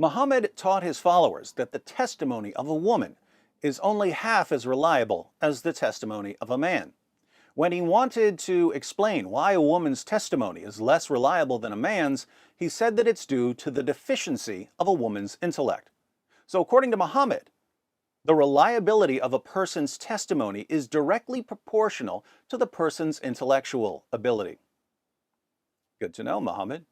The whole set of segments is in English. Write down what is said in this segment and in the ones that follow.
Muhammad taught his followers that the testimony of a woman is only half as reliable as the testimony of a man. When he wanted to explain why a woman's testimony is less reliable than a man's, he said that it's due to the deficiency of a woman's intellect. So according to Muhammad, the reliability of a person's testimony is directly proportional to the person's intellectual ability. Good to know, Muhammad.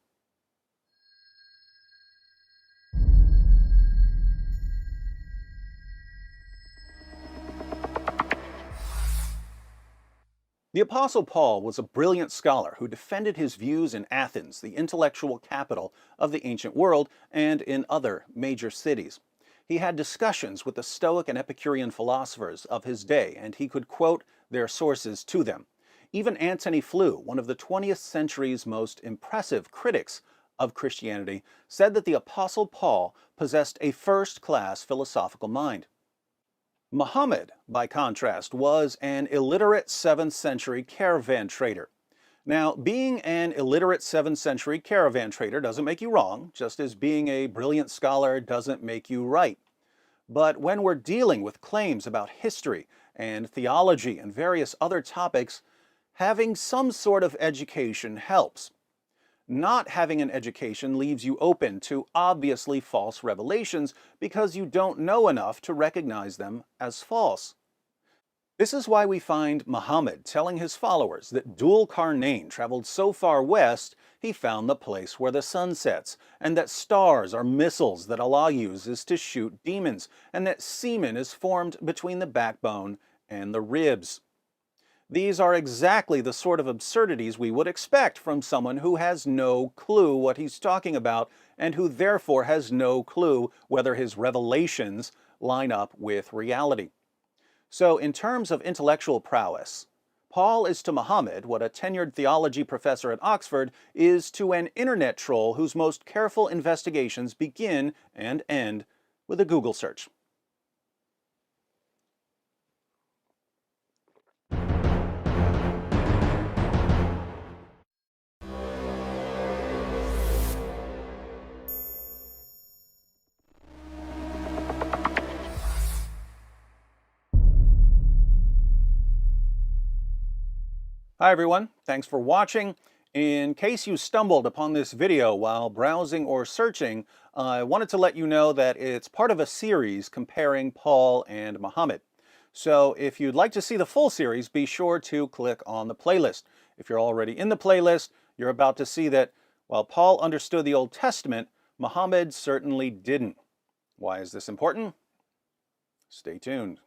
The Apostle Paul was a brilliant scholar who defended his views in Athens, the intellectual capital of the ancient world, and in other major cities. He had discussions with the Stoic and Epicurean philosophers of his day, and he could quote their sources to them. Even Antony Flew, one of the 20th century's most impressive critics of Christianity, said that the Apostle Paul possessed a first-class philosophical mind. Muhammad, by contrast, was an illiterate 7th century caravan trader. Now, being an illiterate 7th century caravan trader doesn't make you wrong, just as being a brilliant scholar doesn't make you right. But when we're dealing with claims about history and theology and various other topics, having some sort of education helps. Not having an education leaves you open to obviously false revelations because you don't know enough to recognize them as false. This is why we find Muhammad telling his followers that Dhul Qarnayn traveled so far west he found the place where the sun sets, and that stars are missiles that Allah uses to shoot demons, and that semen is formed between the backbone and the ribs. These are exactly the sort of absurdities we would expect from someone who has no clue what he's talking about and who therefore has no clue whether his revelations line up with reality. So in terms of intellectual prowess, Paul is to Muhammad what a tenured theology professor at Oxford is to an internet troll whose most careful investigations begin and end with a Google search. Hi everyone, thanks for watching. In case you stumbled upon this video while browsing or searching, I wanted to let you know that it's part of a series comparing Paul and Muhammad. So if you'd like to see the full series, be sure to click on the playlist. If you're already in the playlist, you're about to see that while Paul understood the Old Testament, Muhammad certainly didn't. Why is this important? Stay tuned.